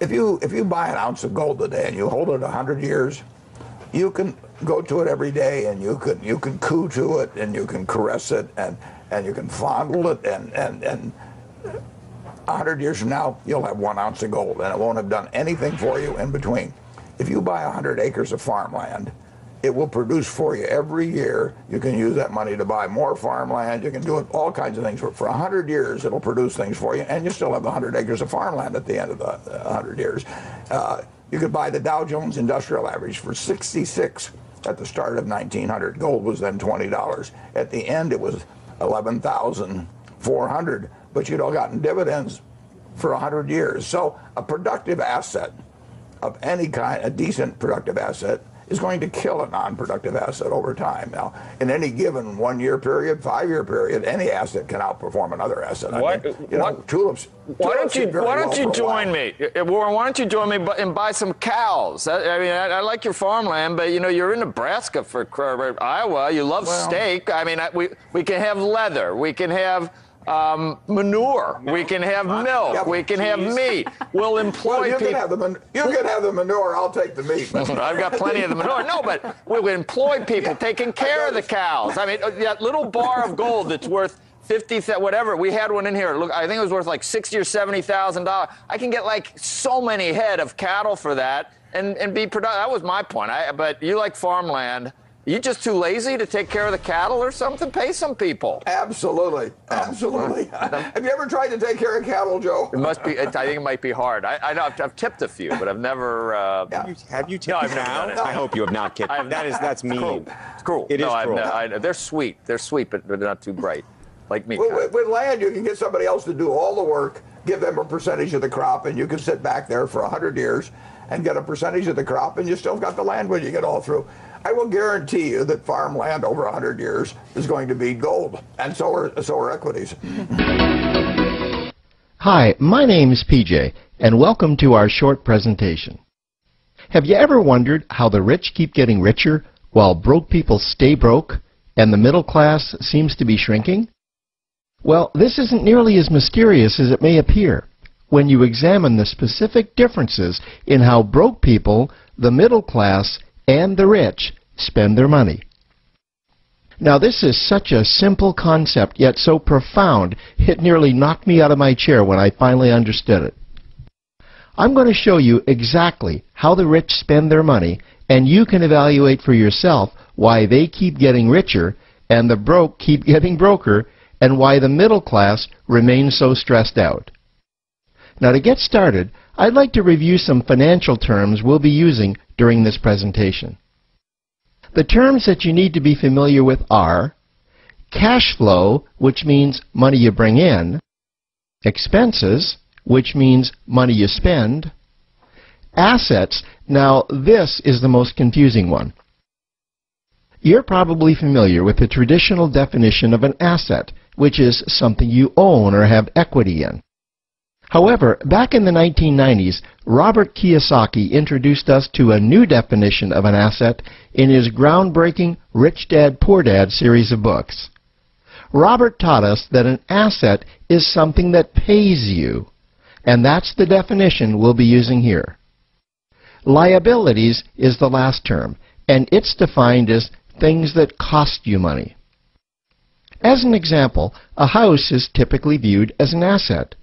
if you buy an ounce of gold today and you hold it 100 years, you can go to it every day and you can coo to it and you can caress it and you can fondle it and 100 years from now you'll have 1 ounce of gold and it won't have done anything for you in between. If you buy 100 acres of farmland, it will produce for you every year. You can use that money to buy more farmland. You can do it all kinds of things. For 100 years, it'll produce things for you, and you still have 100 acres of farmland at the end of the 100 years. You could buy the Dow Jones Industrial Average for 66 at the start of 1900. Gold was then $20. At the end, it was 11,400, but you'd all gotten dividends for 100 years. So a productive asset of any kind, a decent productive asset, is going to kill a non-productive asset over time. Now, in any given 1 year period, 5 year period, any asset can outperform another asset. Tulips. Why don't you join me, Warren? Why don't you join me and buy some cows? I mean, I like your farmland, but you're in Nebraska for Iowa. You love steak. I mean, we can have leather. We can have manure. We can have milk. We can have meat. We'll employ people. You can have the manure. I'll take the meat. I've got plenty of the manure. No, but we'll employ people taking care of the cows. I mean, that little bar of gold that's worth 50, whatever. We had one in here. Look, I think it was worth like $60,000 or $70,000. I can get like so many head of cattle for that and be productive. That was my point. But you like farmland. You just too lazy to take care of the cattle or something? Pay some people. Absolutely. Absolutely. Have you ever tried to take care of cattle, Joe? It must be. I think it might be hard. I know I've tipped a few, but I've never. Have you tipped? No, I've never. I hope you have not tipped. That's mean. It's cruel. It is cruel. They're sweet. They're sweet, but they're not too bright. Like me. With land, you can get somebody else to do all the work, give them a percentage of the crop, and you can sit back there for 100 years and get a percentage of the crop, and you still got the land when you get all through. I will guarantee you that farmland over 100 years is going to be gold, and so are equities. Hi, my name is PJ, and welcome to our short presentation. Have you ever wondered how the rich keep getting richer while broke people stay broke and the middle class seems to be shrinking? Well, this isn't nearly as mysterious as it may appear when you examine the specific differences in how broke people, the middle class, and the rich spend their money. Now, this is such a simple concept, yet so profound, it nearly knocked me out of my chair when I finally understood it. I'm going to show you exactly how the rich spend their money, and you can evaluate for yourself why they keep getting richer and the broke keep getting broker, and why the middle class remains so stressed out. Now, to get started, I'd like to review some financial terms we'll be using during this presentation. The terms that you need to be familiar with are cash flow, which means money you bring in, expenses, which means money you spend, assets. Now, this is the most confusing one. You're probably familiar with the traditional definition of an asset, which is something you own or have equity in. However, back in the 1990s, Robert Kiyosaki introduced us to a new definition of an asset in his groundbreaking Rich Dad, Poor Dad series of books. Robert taught us that an asset is something that pays you, and that's the definition we'll be using here. Liabilities is the last term, and it's defined as things that cost you money. As an example, a house is typically viewed as an asset.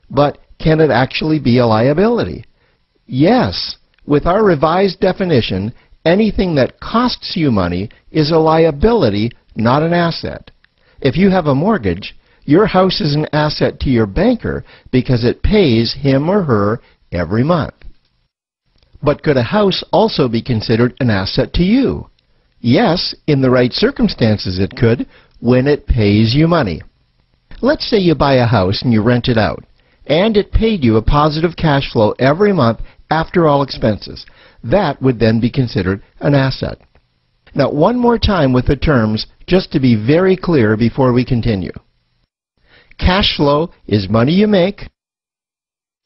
But can it actually be a liability? Yes. With our revised definition, anything that costs you money is a liability, not an asset. If you have a mortgage, your house is an asset to your banker because it pays him or her every month. But could a house also be considered an asset to you? Yes, in the right circumstances it could, when it pays you money. Let's say you buy a house and you rent it out, and it paid you a positive cash flow every month after all expenses. That would then be considered an asset. Now, one more time with the terms, just to be very clear before we continue. Cash flow is money you make.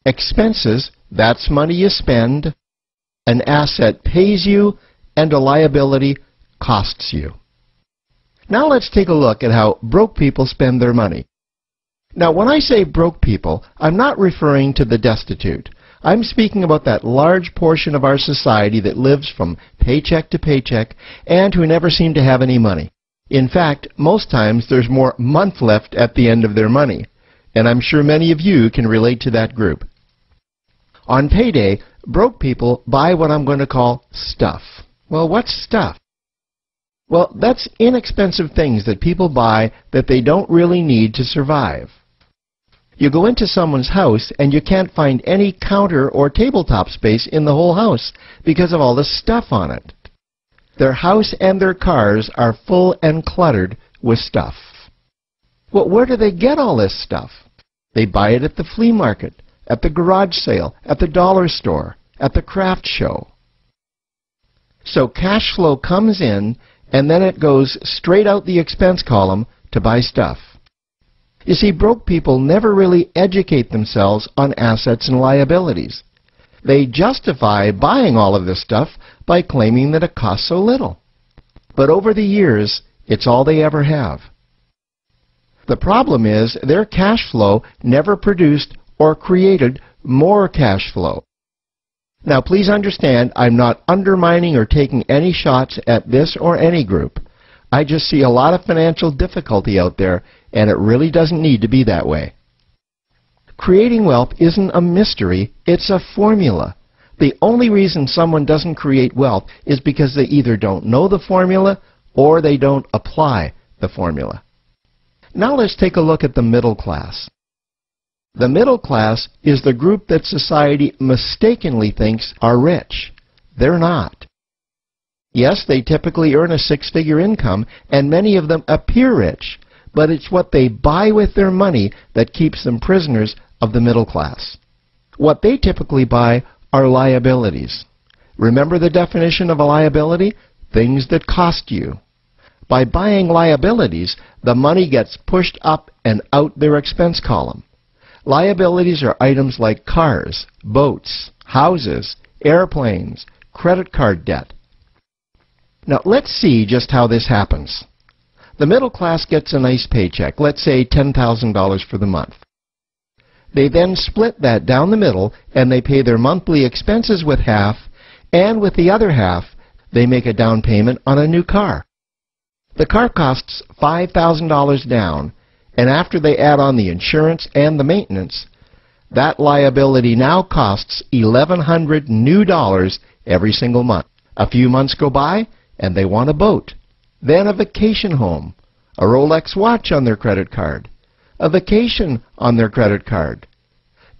Expenses, that's money you spend. An asset pays you, and a liability costs you. Now let's take a look at how broke people spend their money. Now, when I say broke people, I'm not referring to the destitute. I'm speaking about that large portion of our society that lives from paycheck to paycheck and who never seem to have any money. In fact, most times there's more month left at the end of their money, and I'm sure many of you can relate to that group. On payday, broke people buy what I'm going to call stuff. Well, what's stuff? Well, that's inexpensive things that people buy that they don't really need to survive. You go into someone's house and you can't find any counter or tabletop space in the whole house because of all the stuff on it. Their house and their cars are full and cluttered with stuff. Well, where do they get all this stuff? They buy it at the flea market, at the garage sale, at the dollar store, at the craft show. So cash flow comes in and then it goes straight out the expense column to buy stuff. You see, broke people never really educate themselves on assets and liabilities. They justify buying all of this stuff by claiming that it costs so little. But over the years, it's all they ever have. The problem is their cash flow never produced or created more cash flow. Now, please understand, I'm not undermining or taking any shots at this or any group. I just see a lot of financial difficulty out there, and it really doesn't need to be that way. Creating wealth isn't a mystery, it's a formula. The only reason someone doesn't create wealth is because they either don't know the formula or they don't apply the formula. Now let's take a look at the middle class. The middle class is the group that society mistakenly thinks are rich. They're not. Yes, they typically earn a six-figure income, and many of them appear rich, but it's what they buy with their money that keeps them prisoners of the middle class. What they typically buy are liabilities. Remember the definition of a liability? Things that cost you. By buying liabilities, the money gets pushed up and out their expense column. Liabilities are items like cars, boats, houses, airplanes, credit card debt. Now let's see just how this happens. The middle class gets a nice paycheck, let's say $10,000 for the month. They then split that down the middle and they pay their monthly expenses with half, and with the other half, they make a down payment on a new car. The car costs $5,000 down, and after they add on the insurance and the maintenance, that liability now costs $1,100 new dollars every single month. A few months go by, and they want a boat, then a vacation home, a Rolex watch on their credit card, a vacation on their credit card.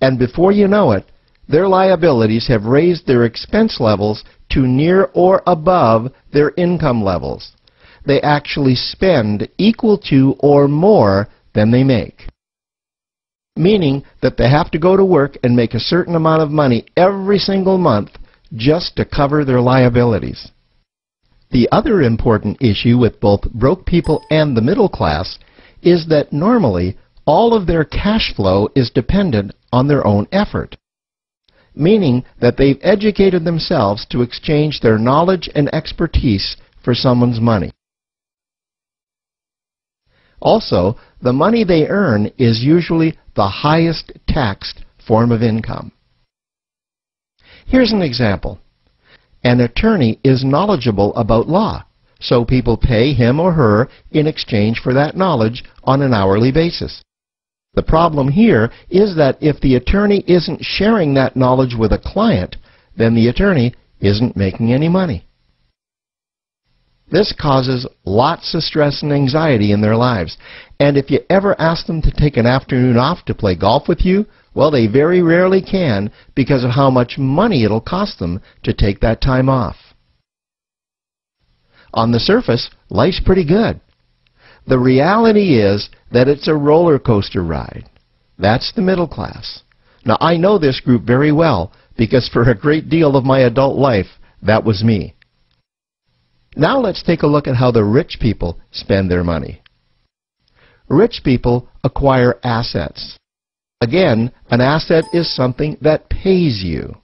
And before you know it, their liabilities have raised their expense levels to near or above their income levels. They actually spend equal to or more than they make. Meaning that they have to go to work and make a certain amount of money every single month just to cover their liabilities. The other important issue with both broke people and the middle class is that normally all of their cash flow is dependent on their own effort. Meaning that they've educated themselves to exchange their knowledge and expertise for someone's money. Also, the money they earn is usually the highest taxed form of income. Here's an example. An attorney is knowledgeable about law, so people pay him or her in exchange for that knowledge on an hourly basis. The problem here is that if the attorney isn't sharing that knowledge with a client, then the attorney isn't making any money. This causes lots of stress and anxiety in their lives. And if you ever ask them to take an afternoon off to play golf with you, well, they very rarely can because of how much money it'll cost them to take that time off. On the surface, life's pretty good. The reality is that it's a roller coaster ride. That's the middle class. Now, I know this group very well because for a great deal of my adult life, that was me. Now let's take a look at how the rich people spend their money. Rich people acquire assets. Again, an asset is something that pays you.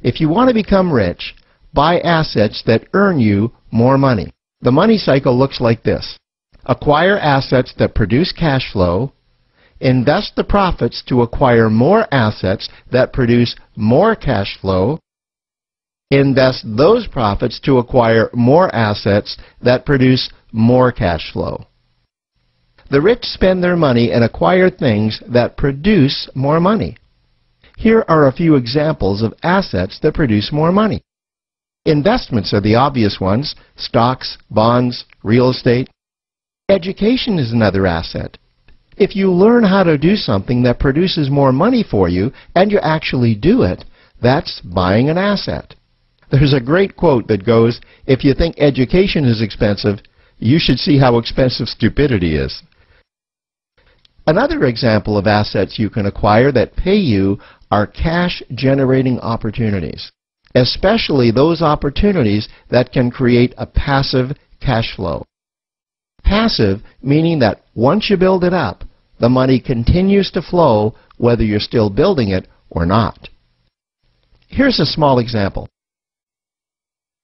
If you want to become rich, buy assets that earn you more money. The money cycle looks like this. Acquire assets that produce cash flow, invest the profits to acquire more assets that produce more cash flow, invest those profits to acquire more assets that produce more cash flow. The rich spend their money and acquire things that produce more money. Here are a few examples of assets that produce more money. Investments are the obvious ones: stocks, bonds, real estate. Education is another asset. If you learn how to do something that produces more money for you and you actually do it, that's buying an asset. There's a great quote that goes, "If you think education is expensive, you should see how expensive stupidity is." Another example of assets you can acquire that pay you are cash-generating opportunities, especially those opportunities that can create a passive cash flow. Passive meaning that once you build it up, the money continues to flow whether you're still building it or not. Here's a small example.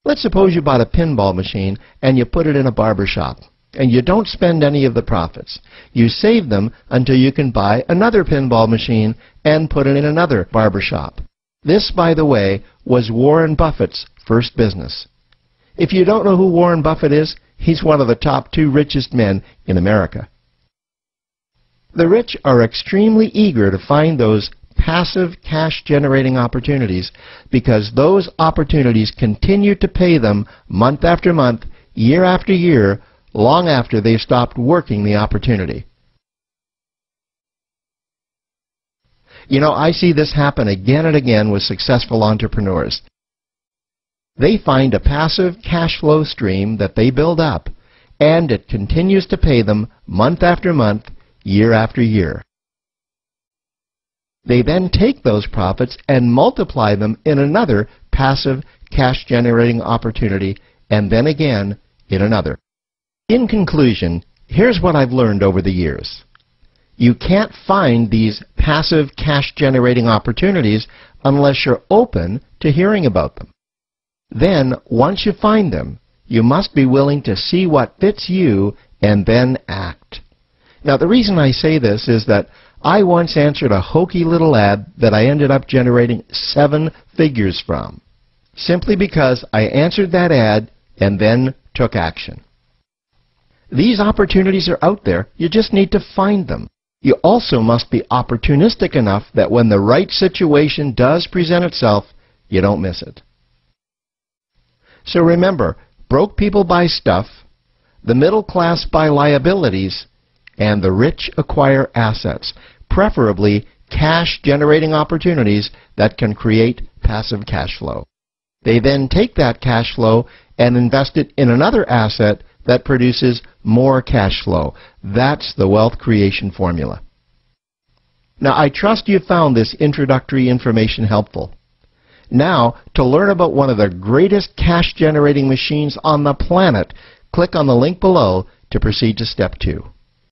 Let's suppose you bought a pinball machine and you put it in a barber shop, and you don't spend any of the profits. You save them until you can buy another pinball machine and put it in another barber shop. This, by the way, was Warren Buffett's first business. If you don't know who Warren Buffett is, he's one of the top 2 richest men in America. The rich are extremely eager to find those passive cash-generating opportunities because those opportunities continue to pay them month after month, year after year, long after they've stopped working the opportunity. You know, I see this happen again and again with successful entrepreneurs. They find a passive cash flow stream that they build up, and it continues to pay them month after month, year after year. They then take those profits and multiply them in another passive cash-generating opportunity, and then again in another. In conclusion, here's what I've learned over the years. You can't find these passive cash-generating opportunities unless you're open to hearing about them. Then, once you find them, you must be willing to see what fits you and then act. Now, the reason I say this is that I once answered a hokey little ad that I ended up generating 7 figures from, simply because I answered that ad and then took action. These opportunities are out there. You just need to find them. You also must be opportunistic enough that when the right situation does present itself, you don't miss it. So remember, broke people buy stuff, the middle class buy liabilities, and the rich acquire assets, preferably cash-generating opportunities that can create passive cash flow. They then take that cash flow and invest it in another asset that produces more cash flow. That's the wealth creation formula. Now, I trust you found this introductory information helpful. Now, to learn about one of the greatest cash-generating machines on the planet, click on the link below to proceed to step 2.